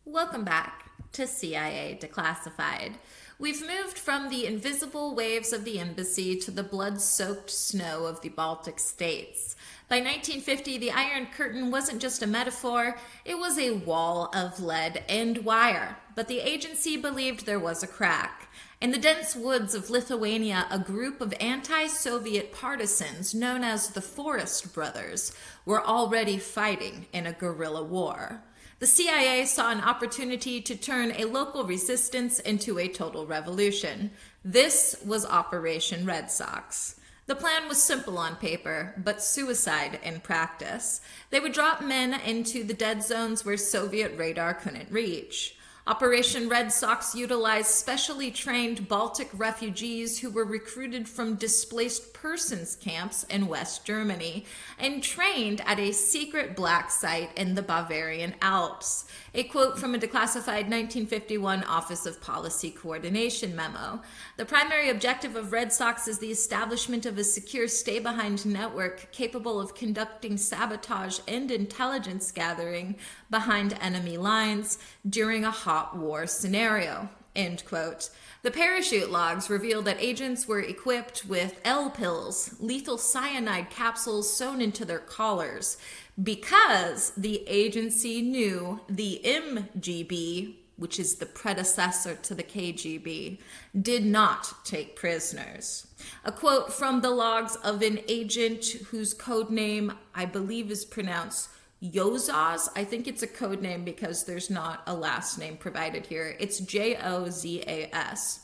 Welcome back to CIA Declassified. We've moved from the invisible waves of the embassy to the blood-soaked snow of the Baltic states. By 1950, the Iron Curtain wasn't just a metaphor, it was a wall of lead and wire. But the agency believed there was a crack. In the dense woods of Lithuania, a group of anti-Soviet partisans known as the Forest Brothers were already fighting in a guerrilla war. The CIA saw an opportunity to turn a local resistance into a total revolution. This was Operation REDSOX. The plan was simple on paper, but suicide in practice. They would drop men into the dead zones where Soviet radar couldn't reach. Operation REDSOX utilized specially trained Baltic refugees who were recruited from displaced persons camps in West Germany and trained at a secret black site in the Bavarian Alps. A quote from a declassified 1951 Office of Policy Coordination memo. The primary objective of REDSOX is the establishment of a secure stay-behind network capable of conducting sabotage and intelligence gathering behind enemy lines during a hot war scenario, end quote. The parachute logs revealed that agents were equipped with L-pills, lethal cyanide capsules sewn into their collars, because the agency knew the MGB, which is the predecessor to the KGB, did not take prisoners. A quote from the logs of an agent whose code name I believe is pronounced Yozaz. I think it's a code name because there's not a last name provided here. It's Jozas.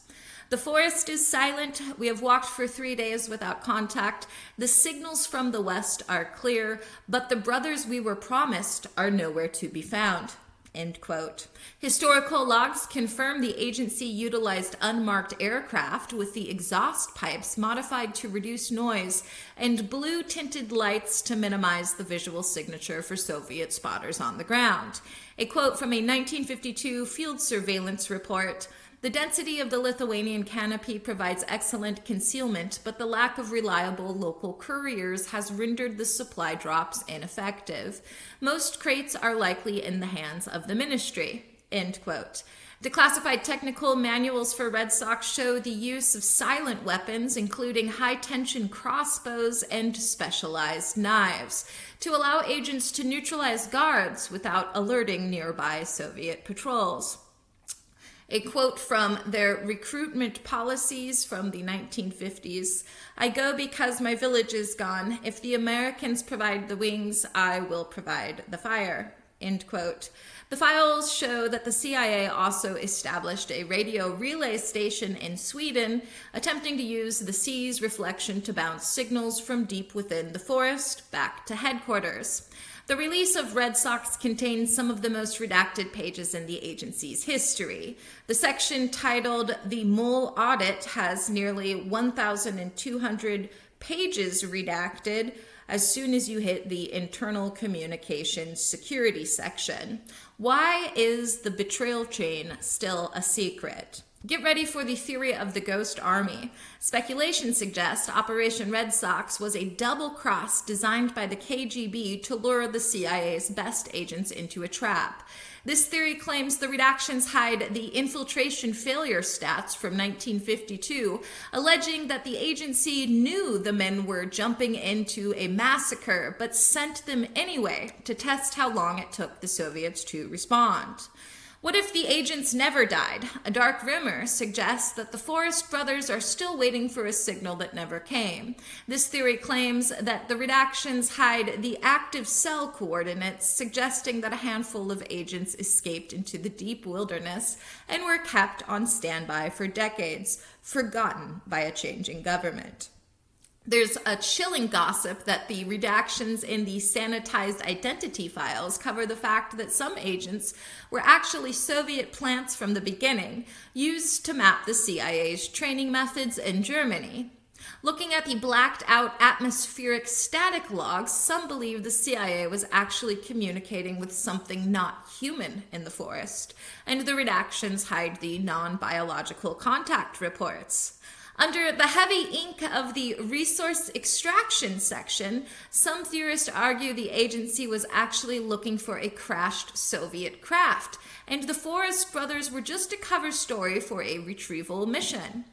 The forest is silent. We have walked for 3 days without contact. The signals from the west are clear, but the brothers we were promised are nowhere to be found. End quote. Historical logs confirm the agency utilized unmarked aircraft with the exhaust pipes modified to reduce noise and blue-tinted lights to minimize the visual signature for Soviet spotters on the ground. A quote from a 1952 field surveillance report: "The density of the Lithuanian canopy provides excellent concealment, but the lack of reliable local couriers has rendered the supply drops ineffective. Most crates are likely in the hands of the ministry." End quote. Declassified technical manuals for REDSOX show the use of silent weapons, including high-tension crossbows and specialized knives, to allow agents to neutralize guards without alerting nearby Soviet patrols. A quote from their recruitment policies from the 1950s: "I go because my village is gone. If the Americans provide the wings, I will provide the fire." End quote. The files show that the CIA also established a radio relay station in Sweden, attempting to use the sea's reflection to bounce signals from deep within the forest back to headquarters. The release of REDSOX contains some of the most redacted pages in the agency's history. The section titled "The Mole Audit" has nearly 1,200 pages redacted as soon as you hit the internal communications security section. Why is the betrayal chain still a secret? Get ready for the theory of the ghost army. Speculation suggests Operation REDSOX was a double cross designed by the KGB to lure the CIA's best agents into a trap. This theory claims the redactions hide the infiltration failure stats from 1952, alleging that the agency knew the men were jumping into a massacre, but sent them anyway to test how long it took the Soviets to respond. What if the agents never died? A dark rumor suggests that the Forest Brothers are still waiting for a signal that never came. This theory claims that the redactions hide the active cell coordinates, suggesting that a handful of agents escaped into the deep wilderness and were kept on standby for decades, forgotten by a changing government. There's a chilling gossip that the redactions in the sanitized identity files cover the fact that some agents were actually Soviet plants from the beginning, used to map the CIA's training methods in Germany. Looking at the blacked out atmospheric static logs, some believe the CIA was actually communicating with something not human in the forest, and the redactions hide the non-biological contact reports. Under the heavy ink of the resource extraction section, some theorists argue the agency was actually looking for a crashed Soviet craft, and the Forrest brothers were just a cover story for a retrieval mission.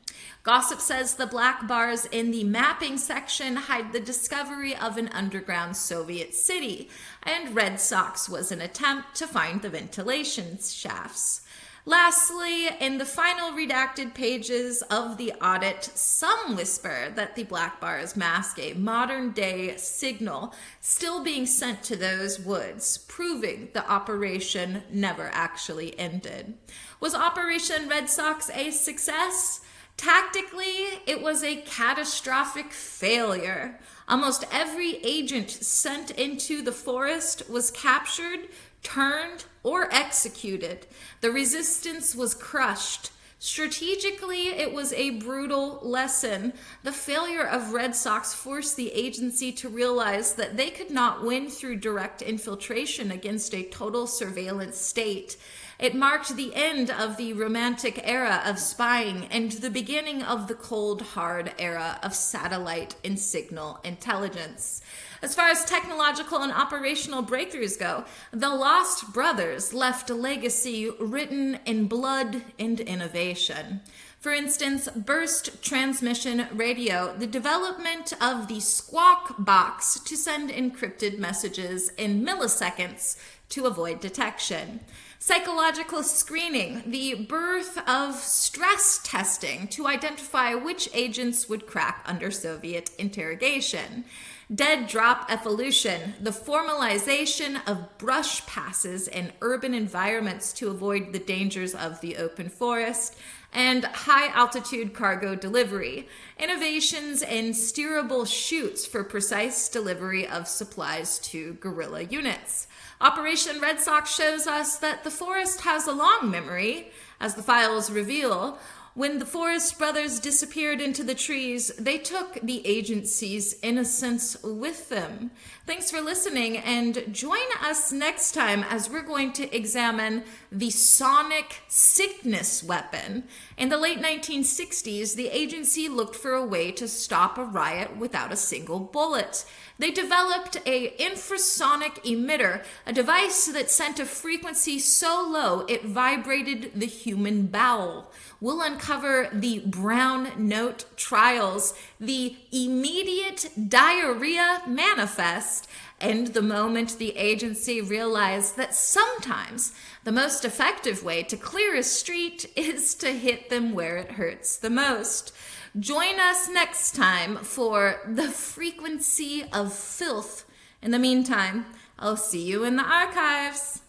Gossip says the black bars in the mapping section hide the discovery of an underground Soviet city, and REDSOX was an attempt to find the ventilation shafts. Lastly, in the final redacted pages of the audit, some whisper that the black bars mask a modern-day signal still being sent to those woods, proving the operation never actually ended. Was Operation REDSOX a success? Tactically, it was a catastrophic failure. Almost every agent sent into the forest was captured, turned, or executed. The resistance was crushed. Strategically, it was a brutal lesson. The failure of REDSOX forced the agency to realize that they could not win through direct infiltration against a total surveillance state. It marked the end of the romantic era of spying and the beginning of the cold, hard era of satellite and signal intelligence. As far as technological and operational breakthroughs go, the Lost Brothers left a legacy written in blood and innovation. For instance, burst transmission radio, the development of the squawk box to send encrypted messages in milliseconds to avoid detection. Psychological screening, the birth of stress testing to identify which agents would crack under Soviet interrogation. Dead drop evolution, the formalization of brush passes in urban environments to avoid the dangers of the open forest, and high-altitude cargo delivery, innovations in steerable chutes for precise delivery of supplies to guerrilla units. Operation REDSOX shows us that the forest has a long memory, as the files reveal. When the Forrest brothers disappeared into the trees, they took the agency's innocence with them. Thanks for listening, and join us next time as we're going to examine the sonic sickness weapon. In the late 1960s, the agency looked for a way to stop a riot without a single bullet. They developed an infrasonic emitter, a device that sent a frequency so low it vibrated the human bowel. We'll uncover the brown note trials, the immediate diarrhea manifest, and the moment the agency realized that sometimes the most effective way to clear a street is to hit them where it hurts the most. Join us next time for the frequency of filth. In the meantime, I'll see you in the archives.